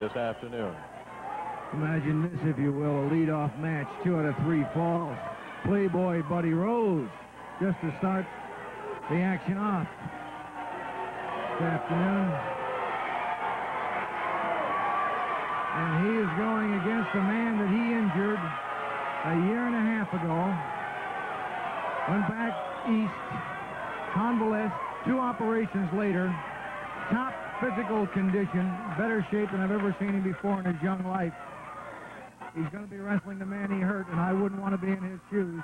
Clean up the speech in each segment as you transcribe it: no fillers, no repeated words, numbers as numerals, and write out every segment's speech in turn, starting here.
this afternoon. Imagine this, if you will, a lead-off match, 2 out of 3 falls. Playboy Buddy Rose, just to start the action off this afternoon. And he is going against a man that he injured a year and a half ago. Went back east, convalesced, 2 operations later, top physical condition, better shape than I've ever seen him before in his young life. He's going to be wrestling the man he hurt, and I wouldn't want to be in his shoes.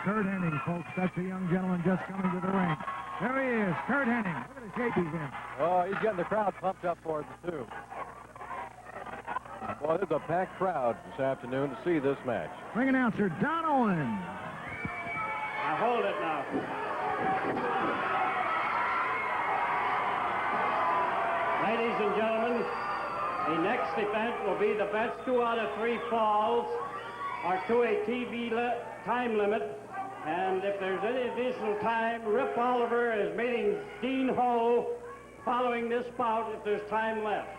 Curt Hennig, folks. That's a young gentleman just coming to the ring. There he is, Curt Hennig. Look at the shape he's in. Oh, he's getting the crowd pumped up for it, too. Boy, there's a packed crowd this afternoon to see this match. Ring announcer, Don Owen. Now, hold it now. Ladies and gentlemen, the next event will be the best 2 out of 3 falls are to a TV time limit. And if there's any additional time, Rip Oliver is meeting Dean Ho following this bout if there's time left.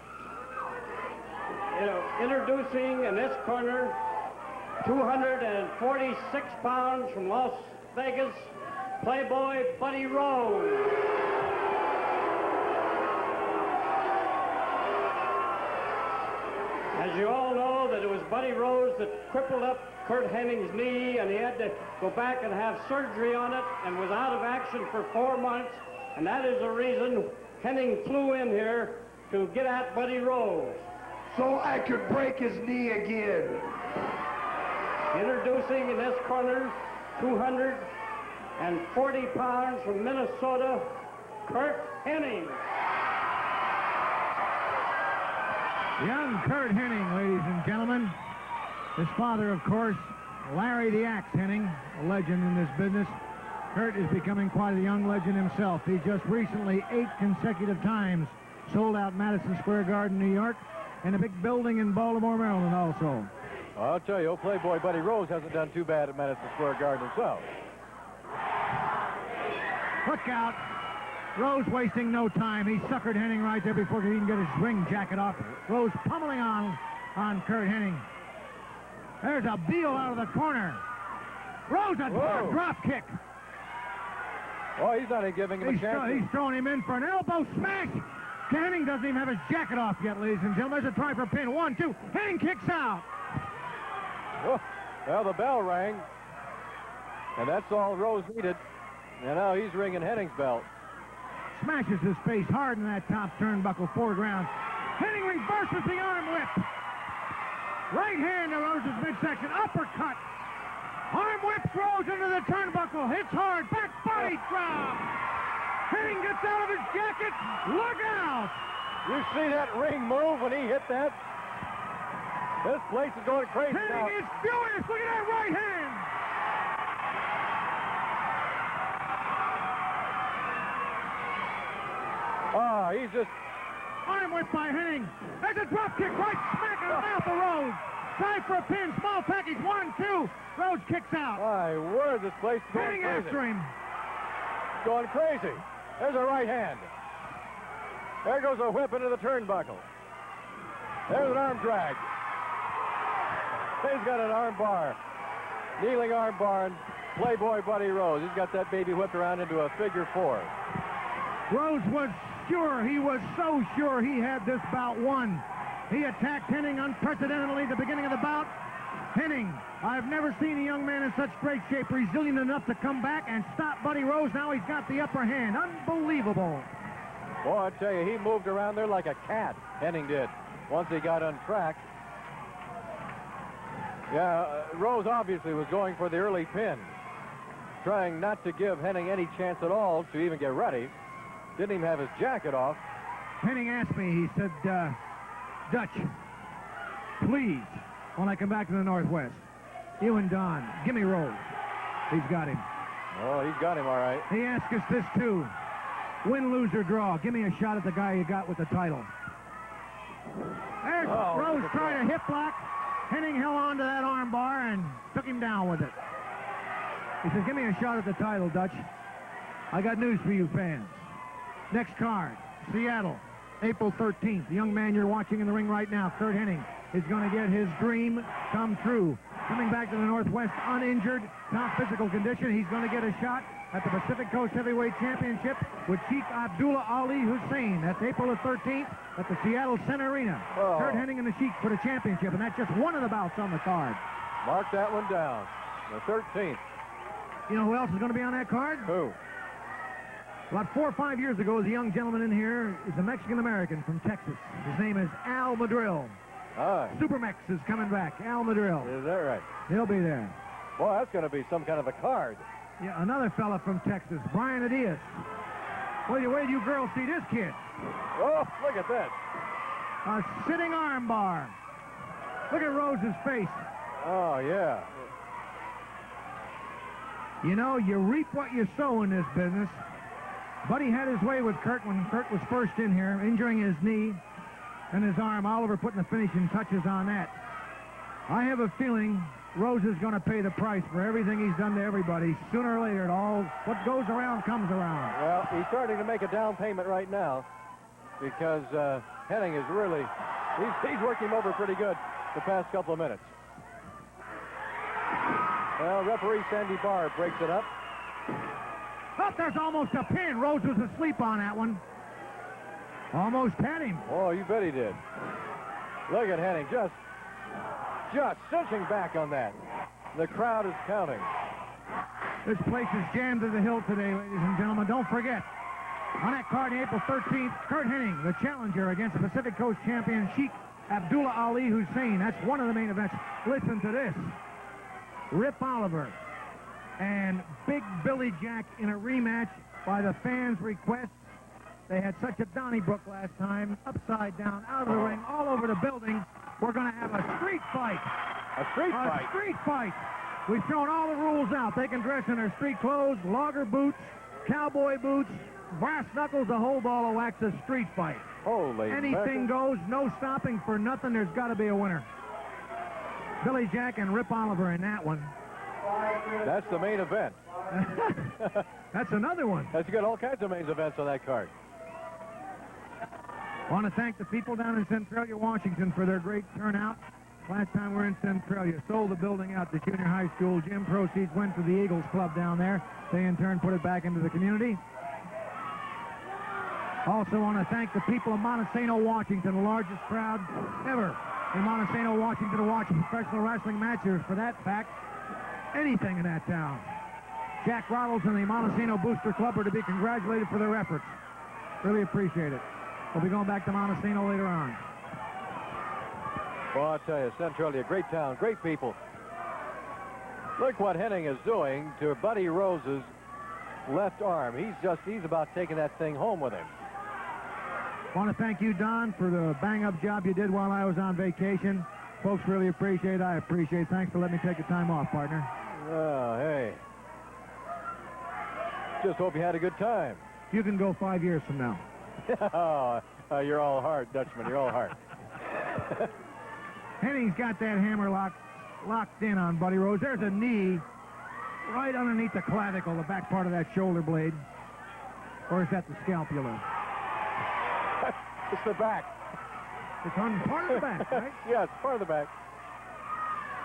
Introducing in this corner, 246 pounds from Las Vegas, Playboy Buddy Rose. As you all know, that it was Buddy Rose that crippled up Curt Hennig's knee, and he had to go back and have surgery on it, and was out of action for 4 months, and that is the reason Hennig flew in here to get at Buddy Rose. So I could break his knee again. Introducing in this corner, 240 pounds from Minnesota, Curt Hennig. Young Curt Hennig, ladies and gentlemen. His father, of course, Larry the Axe Hennig, a legend in this business. Curt is becoming quite a young legend himself. He just recently 8 consecutive times sold out Madison Square Garden, New York, and a big building in Baltimore, Maryland also. I'll tell you, Playboy Buddy Rose hasn't done too bad at Madison Square Garden himself. Look out. Rose wasting no time. He suckered Hennig right there before he can get his ring jacket off. Rose pummeling on Curt Hennig. There's a Beal out of the corner. Rose, a drop kick. Oh, he's not even giving him a chance. He's throwing him in for an elbow smash. Hennig doesn't even have his jacket off yet, ladies and gentlemen. There's a try for a pin. 1, 2. Hennig kicks out. Oh, well, the bell rang. And that's all Rose needed. And now he's ringing Hennig's bell. Smashes his face hard in that top turnbuckle foreground. Hennig reverses the arm whip. Right hand to Rose's midsection. Uppercut. Arm whip throws into the turnbuckle. Hits hard. Back body drop. Hennig gets out of his jacket. Look out! You see that ring move when he hit that? This place is going crazy now. Hennig is furious. Look at that right hand. Oh, he's just... Arm whip by Hennig. There's a drop kick right smack in the mouth of Rose. Try for a pin. Small package. 1, 2. Rose kicks out. My word, this place is going Hennig crazy. after him. Going crazy. There's a right hand. There goes a whip into the turnbuckle. There's an arm drag. He's got an arm bar. Kneeling arm bar, and Playboy Buddy Rose. He's got that baby whipped around into a figure 4. Rose was sure, he was so sure he had this bout won. He attacked Hennig unprecedentedly at the beginning of the bout. Hennig, I've never seen a young man in such great shape, resilient enough to come back and stop Buddy Rose. Now he's got the upper hand. Unbelievable. Boy, I tell you, he moved around there like a cat, Hennig did, once he got on track. Yeah, Rose obviously was going for the early pin, trying not to give Hennig any chance at all to even get ready. Didn't even have his jacket off. Hennig asked me, he said, Dutch, please, when I come back to the Northwest, you and Don, give me Rose. He's got him. Oh, he's got him all right. He asked us this, too. Win, lose, or draw. Give me a shot at the guy you got with the title. There's Rose trying to hip block. Hennig held on to that arm bar and took him down with it. He says, give me a shot at the title, Dutch. I got news for you fans. Next card, Seattle. April 13th. The young man you're watching in the ring right now, Curt Hennig, is going to get his dream come true. Coming back to the Northwest uninjured, top physical condition, he's going to get a shot at the Pacific Coast Heavyweight Championship with Sheikh Abdullah Ali Hussein. That's April the 13th at the Seattle Center Arena. Oh. Curt Hennig and the Sheikh for the championship, and that's just one of the bouts on the card. Mark that one down. The 13th. You know who else is going to be on that card? Who? About 4 or 5 years ago, a young gentleman in here is a Mexican-American from Texas. His name is Al Madril. All right. Supermex is coming back. Al Madril. Is that right? He'll be there. Boy, that's going to be some kind of a card. Yeah, another fella from Texas, Brian Adias. Wait till you girls see this kid. Oh, look at this. A sitting arm bar. Look at Rose's face. Oh, yeah. You know, you reap what you sow in this business. Buddy had his way with Curt when Curt was first in here, injuring his knee and his arm. Oliver putting the finishing touches on that. I have a feeling Rose is going to pay the price for everything he's done to everybody. Sooner or later, what goes around comes around. Well, he's starting to make a down payment right now because Hennig is really, he's working him over pretty good the past couple of minutes. Well, referee Sandy Barr breaks it up. Oh, there's almost a pin. Rose was asleep on that one. Almost had him. Oh, you bet he did. Look at Hennig just cinching back on that. The crowd is counting. This place is jammed to the hill today, ladies and gentlemen. Don't forget, on that card, April 13th, Curt Hennig, the challenger against Pacific Coast champion Sheikh Abdullah Ali Hussein. That's one of the main events. Listen to this. Rip Oliver and Big Billy Jack in a rematch by the fans' request. They had such a Donnybrook last time, upside down, out of the ring, all over the building. We're going to have a street fight. A street fight? A street fight. We've thrown all the rules out. They can dress in their street clothes, logger boots, cowboy boots, brass knuckles, a whole ball of wax, a street fight. Holy Anything goes, no stopping for nothing. There's got to be a winner. Billy Jack and Rip Oliver in that one. That's the main event. That's another one. That's got all kinds of main events on that card. I want to thank the people down in Centralia, Washington for their great turnout. Last time we were in Centralia, sold the building out to junior high school. Gym proceeds went to the Eagles Club down there. They in turn put it back into the community. Also want to thank the people of Montesano, Washington, the largest crowd ever in Montesano, Washington to watch professional wrestling matches. For that fact, anything in that town. Jack Rottles and the Montesano Booster Club are to be congratulated for their efforts. Really appreciate it. We'll be going back to Montesano later on. Well, I'll tell you, Centralia, great town, great people. Look what Hennig is doing to Buddy Rose's left arm. He's about taking that thing home with him. I want to thank you, Don, for the bang-up job you did while I was on vacation. Folks really appreciate it. I appreciate it. Thanks for letting me take the time off, partner. Oh, hey. Just hope you had a good time. You can go 5 years from now. You're all hard, Dutchman. You're all hard. Hennig's got that hammer locked in on Buddy Rose. There's a knee right underneath the clavicle, the back part of that shoulder blade. Or is that the scapula? It's the back. It's on part of the back, right? Yeah, it's part of the back.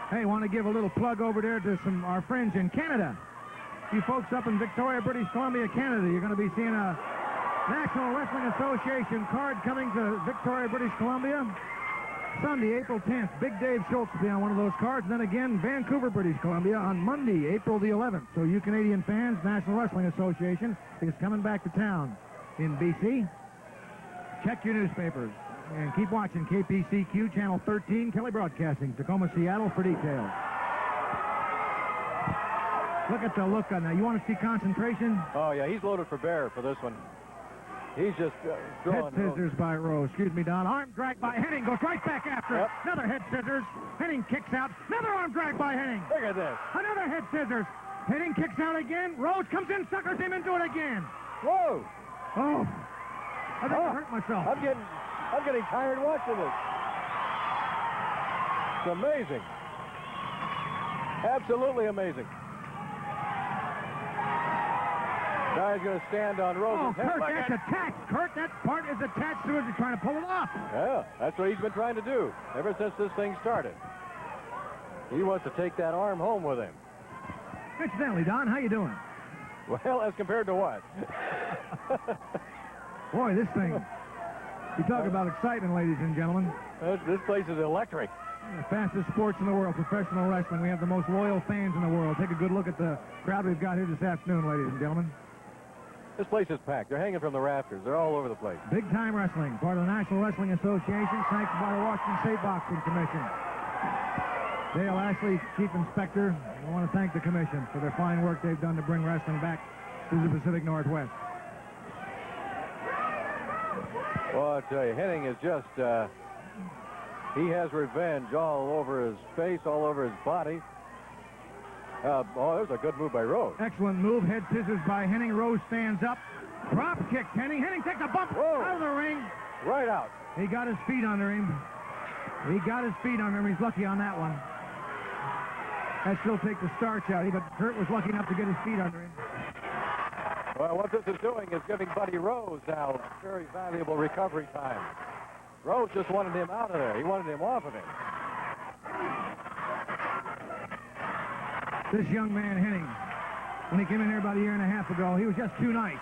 Hey, want to give a little plug over there to our friends in Canada. You folks up in Victoria, British Columbia, Canada, you're going to be seeing a National Wrestling Association card coming to Victoria, British Columbia. Sunday, April 10th. Big Dave Schultz will be on one of those cards. And then again, Vancouver, British Columbia on Monday, April the 11th. So you Canadian fans, National Wrestling Association is coming back to town in BC. Check your newspapers. And keep watching KPCQ, Channel 13, Kelly Broadcasting, Tacoma, Seattle for details. Look at the look on that. You want to see concentration? Oh, yeah, he's loaded for bear for this one. He's just throwing. Head scissors by Rose. Excuse me, Don. Arm drag by Hennig. Goes right back after it. Another head scissors. Hennig kicks out. Another arm drag by Hennig. Look at this. Another head scissors. Hennig kicks out again. Rose comes in, suckers him into it again. Whoa. Oh. I think I hurt myself. I'm getting tired watching this. It's amazing. Absolutely amazing. Now he's going to stand on Rose's head. Kurt, that's attached. Kurt, that part is attached to it. He's trying to pull it off. Yeah, that's what he's been trying to do ever since this thing started. He wants to take that arm home with him. Incidentally, Don, how you doing? Well, as compared to what? Boy, this thing. You talk about excitement, ladies and gentlemen. This place is electric. The fastest sports in the world, professional wrestling. We have the most loyal fans in the world. Take a good look at the crowd we've got here this afternoon, ladies and gentlemen. This place is packed. They're hanging from the rafters. They're all over the place. Big-time wrestling, part of the National Wrestling Association, sanctioned by the Washington State Boxing Commission. Dale Ashley, Chief Inspector. I want to thank the commission for their fine work they've done to bring wrestling back to the Pacific Northwest. Well, I tell you, Henning is just, he has revenge all over his face, all over his body. Oh, that was a good move by Rose. Excellent move. Head scissors by Henning. Rose stands up. Drop kick, Henning. Henning takes a bump out of the ring. Right out. He got his feet under him. He got his feet under him. He's lucky on that one. That still takes the starch out. But Kurt was lucky enough to get his feet under him. Well, what this is doing is giving Buddy Rose now very valuable recovery time. Rose just wanted him out of there. He wanted him off of him. This young man, Henning, when he came in here about a year and a half ago, he was just too nice.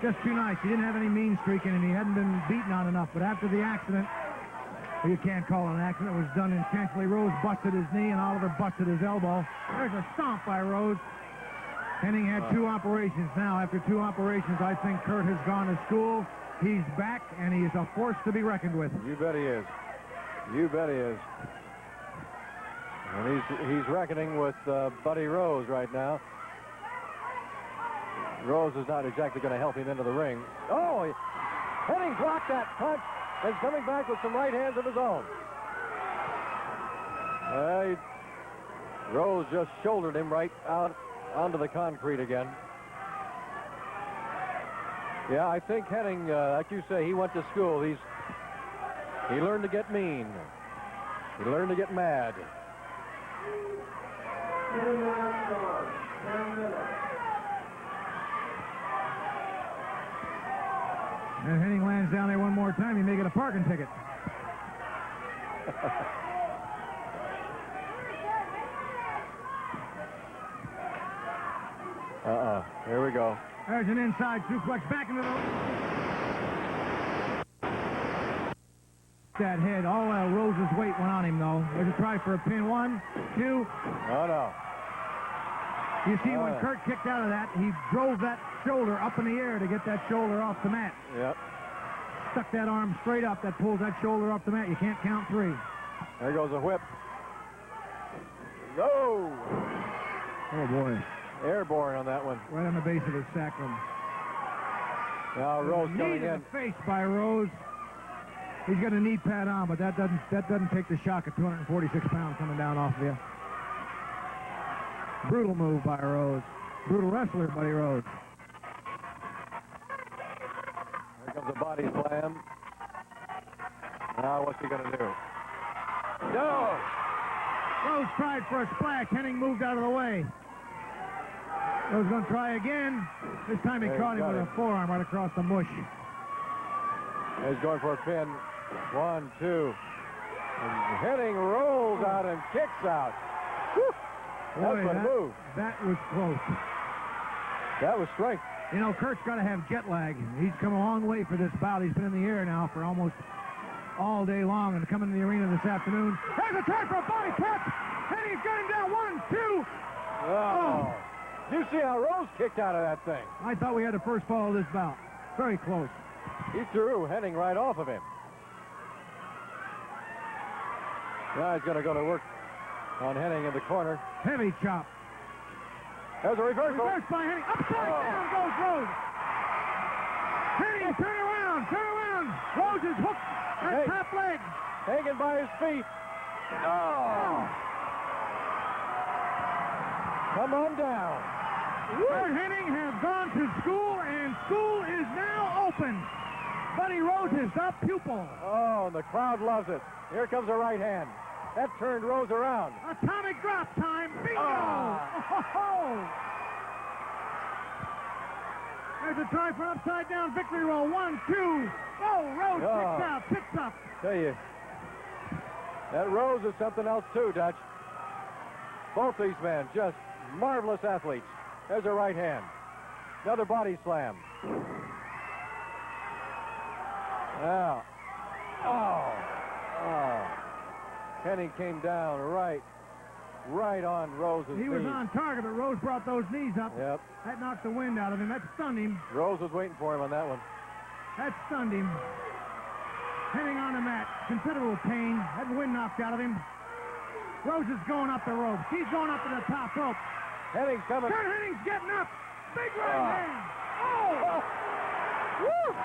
Just too nice. He didn't have any mean streak in him. He hadn't been beaten on enough. But after the accident, you can't call it an accident. It was done intentionally. Rose busted his knee, and Oliver busted his elbow. There's a stomp by Rose. Henning had 2 operations. Now, after 2 operations, I think Kurt has gone to school. He's back, and he is a force to be reckoned with. You bet he is. You bet he is. And he's reckoning with Buddy Rose right now. Rose is not exactly going to help him into the ring. Oh, Henning blocked that punch and is coming back with some right hands of his own. Rose just shouldered him right out onto the concrete again. Yeah, I think Henning, like you say, he went to school. He learned to get mean. He learned to get mad. And Henning lands down there one more time. He may get a parking ticket. Here we go. There's an inside suplex back into the... That head. All Rose's weight went on him, though. There's a try for a pin. 1, 2. Oh, no. You see, when Kurt kicked out of that, he drove that shoulder up in the air to get that shoulder off the mat. Yep. Stuck that arm straight up. That pulls that shoulder off the mat. You can't count 3. There goes a whip. No! Oh, boy. Airborne on that one. Right on the base of his sacrum. Now Rose coming in. Knee to the face by Rose. He's got a knee pad on, but that doesn't take the shock of 246 pounds coming down off of you. Brutal move by Rose. Brutal wrestler, Buddy Rose. Here comes the body slam. Now what's he going to do? No! Rose tried for a splash. Henning moved out of the way. Rose going to try again. This time he caught him with a forearm right across the mush. He's going for a pin. 1, 2. And Henning rolls out and kicks out. Whew. Boy, That's a move. That was close. That was strength. You know, Kurt's got to have jet lag. He's come a long way for this bout. He's been in the air now for almost all day long, and coming to the arena this afternoon. There's a try for a body catch. Henning's got him down. 1, 2. Oh. You see how Rose kicked out of that thing. I thought we had the first fall of this bout. Very close. He threw Henning right off of him. Now he's going to go to work on Henning in the corner. Heavy chop. There's a reversal. Reversed by Henning. Upside down goes Rose. Henning, turn around, turn around. Rose is hooked at top leg. Hanging by his feet. Oh! Come on down. Kurt Henning has gone to school, and school is now open. Buddy Rose is the pupil. Oh, and the crowd loves it. Here comes a right hand. That turned Rose around. Atomic drop time. Bingo! Oh. Oh. There's a try for an upside-down victory roll. 1, 2. Oh, Rose picks up. Tell you, that Rose is something else too, Dutch. Both these men, just marvelous athletes. There's a right hand. Another body slam. Now, Henning came down right on Rose's knees. He was on target, but Rose brought those knees up. Yep. That knocked the wind out of him. That stunned him. Rose was waiting for him on that one. That stunned him. Henning on the mat. Considerable pain. That wind knocked out of him. Rose is going up the rope. She's going up to the top rope. Henning's coming. Kurt Henning's getting up. Big right hand. Oh! Woo!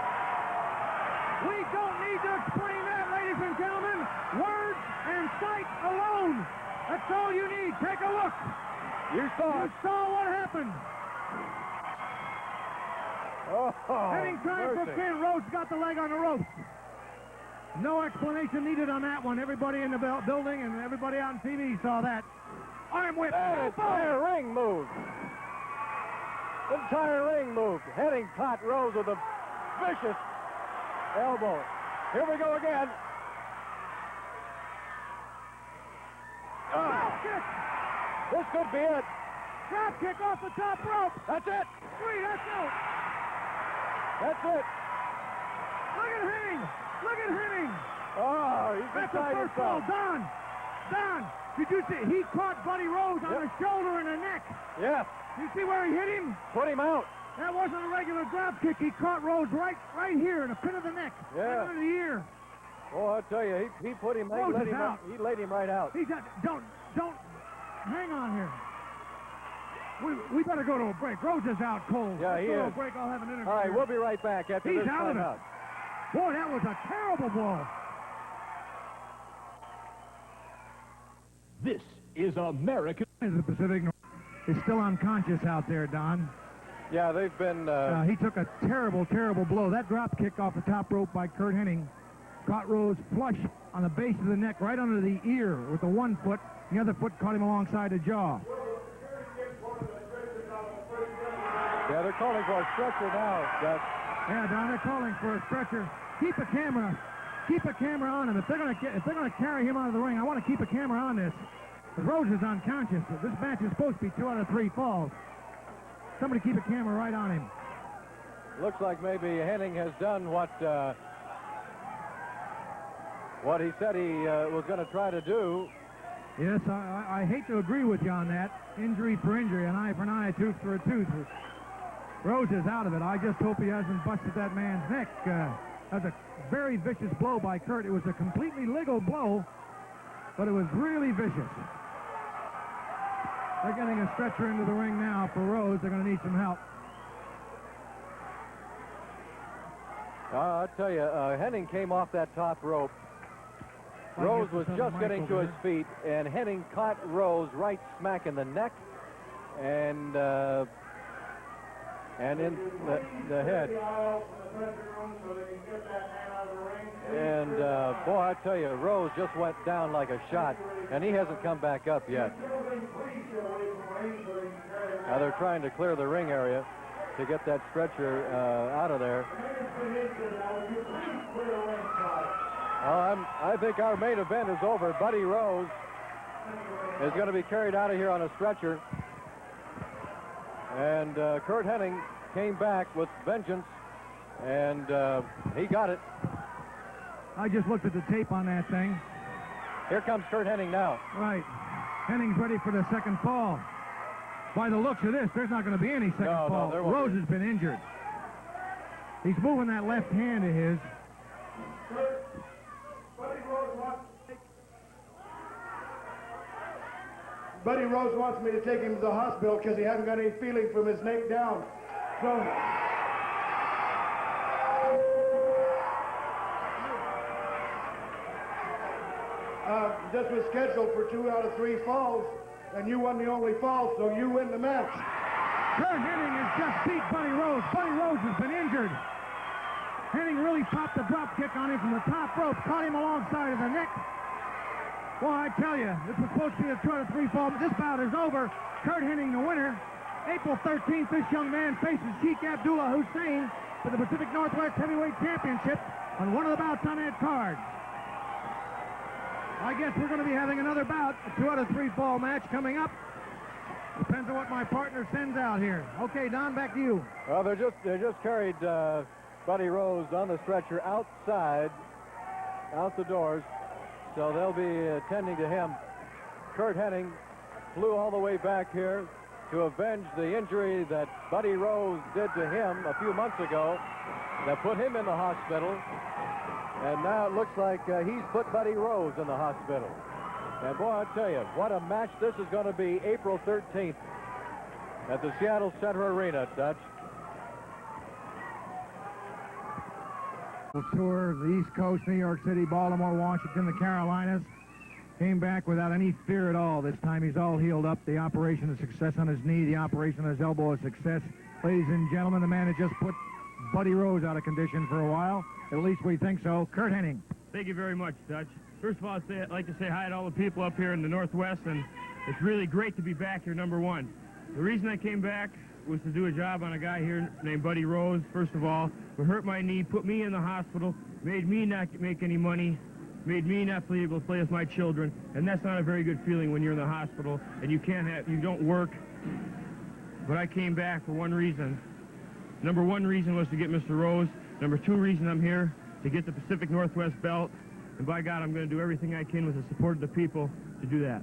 We don't need to explain that, ladies and gentlemen. Words and sight alone. That's all you need. Take a look. You saw what happened. Oh, Henning trying for a pin. Rose got the leg on the rope. No explanation needed on that one. Everybody in the building and everybody out on TV saw that. Arm whip. The entire ring moved. The entire ring moved. Henning caught Rose with a vicious elbow. Here we go again. Kick. This could be it. Drop kick off the top rope. That's it. 3, that's it. That's it. Look at Henning. Look at Henning. Oh, he's That's the beside first ball. himself. Don, did you see? He caught Buddy Rose on the shoulder and the neck. Yes. You see where he hit him? Put him out. That wasn't a regular drop kick. He caught Rose right here in the pin of the neck. Yeah. Right under the ear. Oh, I tell you, he put him. Rose is out. He laid him right out. He's out. Don't. Hang on here. We better go to a break. Rose is out cold. Yeah, Let's he go to is. a break. I'll have an interview. All right, here. we'll be right back after He's this out of it. timeout. Boy, that was a terrible blow. This is America. The Pacific Northwest is still unconscious out there, Don. Yeah, they've been... He took a terrible, terrible blow. That drop kick off the top rope by Kurt Henning caught Rose flush on the base of the neck, right under the ear with the one foot. The other foot caught him alongside the jaw. Yeah, they're calling for a stretcher now, Gus. Yeah, Don, they're calling for a stretcher. Keep a camera on him. If they're gonna carry him out of the ring, I want to keep a camera on this. Rose is unconscious. This match is supposed to be 2 out of 3 falls. Somebody keep a camera right on him. Looks like maybe Henning has done what he said he was going to try to do. Yes, I hate to agree with you on that. Injury for injury, an eye for an eye, a tooth for a tooth. Rose is out of it. I just hope he hasn't busted that man's neck. That's a very vicious blow by Kurt. It was a completely legal blow, but it was really vicious. They're getting a stretcher into the ring now for Rose. They're going to need some help. I'll tell you, Henning came off that top rope. Rose was just getting to his feet, and Henning caught Rose right smack in the neck and in the head. And, boy, I tell you, Rose just went down like a shot, and he hasn't come back up yet. Now they're trying to clear the ring area to get that stretcher out of there. I think our main event is over. Buddy Rose is going to be carried out of here on a stretcher. And Kurt Henning came back with vengeance, and he got it. I just looked at the tape on that thing. Here comes Kurt Henning now. Right. Henning's ready for the second fall. By the looks of this, there's not going to be any second fall. there won't Rose be. has been injured. He's moving that left hand of his. Buddy Rose wants me to take him to the hospital because he hasn't got any feeling from his neck down. So... this was scheduled for 2 out of 3 falls, and you won the only fall, so you win the match. Kurt Henning has just beat Buddy Rose. Buddy Rose has been injured. Henning really popped the drop kick on him from the top rope, caught him alongside of the neck. Well, I tell you, this was supposed to be a 2 out of 3 fall, but this bout is over. Kurt Henning the winner, April 13th, this young man faces Sheikh Abdullah Hussein for the Pacific Northwest Heavyweight Championship on one of the bouts on that card. I guess we're going to be having another bout, a 2 out of 3 fall match coming up. Depends on what my partner sends out here. Okay, Don, back to you. Well, they just carried Buddy Rose on the stretcher outside, out the doors, so they'll be attending to him. Curt Hennig flew all the way back here to avenge the injury that Buddy Rose did to him a few months ago that put him in the hospital. And now it looks like he's put Buddy Rose in the hospital. And boy, I tell you, what a match this is going to be April 13th at the Seattle Center Arena, Dutch. Tour of the East Coast, New York City, Baltimore, Washington, the Carolinas. Came back without any fear at all. This time he's all healed up. The operation of success on his knee, the operation on his elbow is success. Ladies and gentlemen, the man that just put Buddy Rose out of condition for a while. At least we think so. Curt Hennig. Thank you very much, Dutch. First of all, I'd like to say hi to all the people up here in the Northwest, and it's really great to be back here, number one. The reason I came back was to do a job on a guy here named Buddy Rose, first of all, who hurt my knee, put me in the hospital, made me not make any money, made me not be able to play with my children, and that's not a very good feeling when you're in the hospital and you don't work. But I came back for one reason. Number one reason was to get Mr. Rose. Number two reason I'm here, to get the Pacific Northwest belt. And by God, I'm going to do everything I can with the support of the people to do that.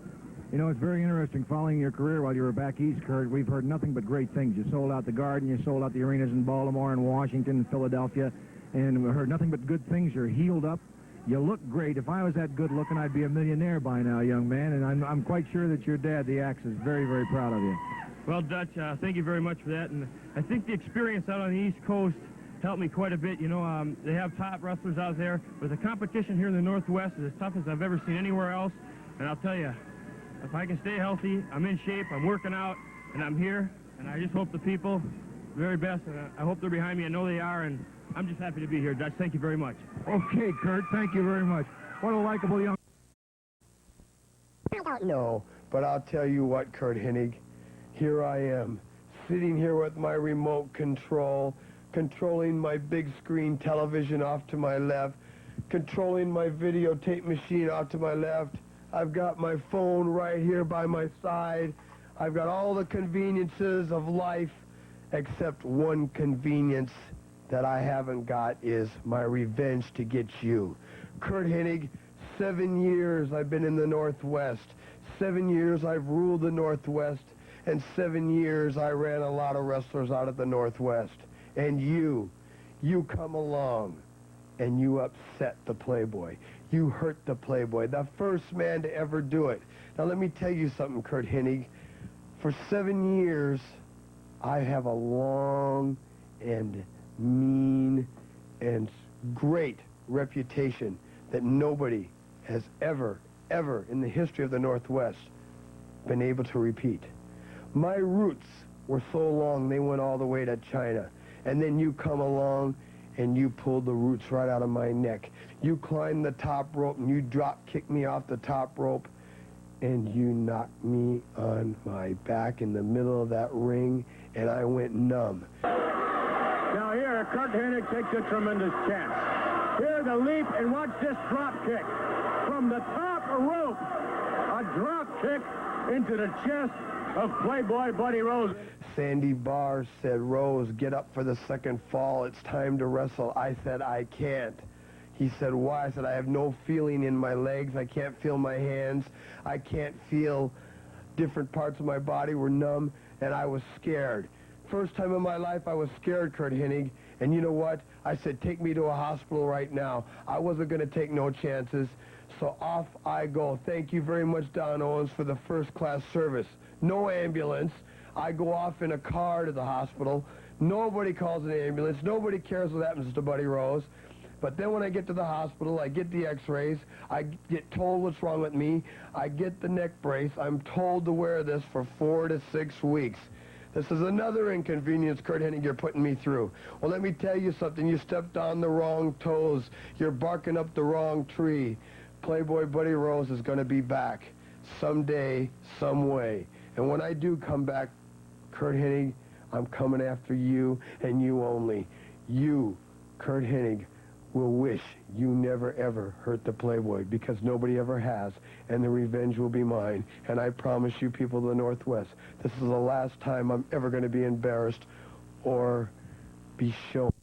You know, it's very interesting following your career while you were back east, Curt. We've heard nothing but great things. You sold out the Garden, you sold out the arenas in Baltimore and Washington and Philadelphia, and we heard nothing but good things. You're healed up. You look great. If I was that good looking, I'd be a millionaire by now, young man, and I'm quite sure that your dad, the Axe, is very, very proud of you. Well, Dutch, thank you very much for that, and I think the experience out on the East Coast helped me quite a bit. You know, they have top wrestlers out there, but the competition here in the Northwest is as tough as I've ever seen anywhere else. And I'll tell you, if I can stay healthy, I'm in shape, I'm working out, and I'm here. And I just hope the people, the very best, and I hope they're behind me. I know they are, and I'm just happy to be here, Dutch. Thank you very much. Okay, Curt, thank you very much. What a likable young... I don't know, but I'll tell you what, Curt Hennig, here I am, sitting here with my remote control, controlling my big screen television off to my left, controlling my videotape machine off to my left. I've got my phone right here by my side. I've got all the conveniences of life, except one convenience that I haven't got is my revenge to get you. Curt Hennig, 7 years I've been in the Northwest. 7 years I've ruled the Northwest, and 7 years I ran a lot of wrestlers out of the Northwest. And you come along and you upset the Playboy. You hurt the Playboy, the first man to ever do it. Now let me tell you something, Curt Hennig. For 7 years, I have a long and mean and great reputation that nobody has ever in the history of the Northwest been able to repeat. My roots were so long, they went all the way to China. And then you come along and you pulled the roots right out of my neck. You climbed the top rope and you drop kicked me off the top rope and you knocked me on my back in the middle of that ring and I went numb. Now here, Curt Hennig takes a tremendous chance. Here the leap, and watch this drop kick. From the top rope, a drop kick into the chest of Playboy Buddy Rose. Sandy Barr said, Rose, get up for the second fall. It's time to wrestle. I said, I can't. He said, why? I said, I have no feeling in my legs. I can't feel my hands. I can't feel different parts of my body were numb, and I was scared. First time in my life I was scared, Curt Hennig. And you know what? I said, take me to a hospital right now. I wasn't going to take no chances. So off I go. Thank you very much, Don Owens, for the first-class service. No ambulance. I go off in a car to the hospital. Nobody calls an ambulance. Nobody cares what happens to Buddy Rose. But then when I get to the hospital, I get the x-rays. I get told what's wrong with me. I get the neck brace. I'm told to wear this for 4 to 6 weeks. This is another inconvenience, Curt Hennig, you're putting me through. Well, let me tell you something. You stepped on the wrong toes. You're barking up the wrong tree. Playboy Buddy Rose is going to be back someday, some way. And when I do come back, Kurt Hennig, I'm coming after you and you only. You, Kurt Hennig, will wish you never ever hurt the Playboy, because nobody ever has, and the revenge will be mine. And I promise you, people of the Northwest, this is the last time I'm ever going to be embarrassed or be shown.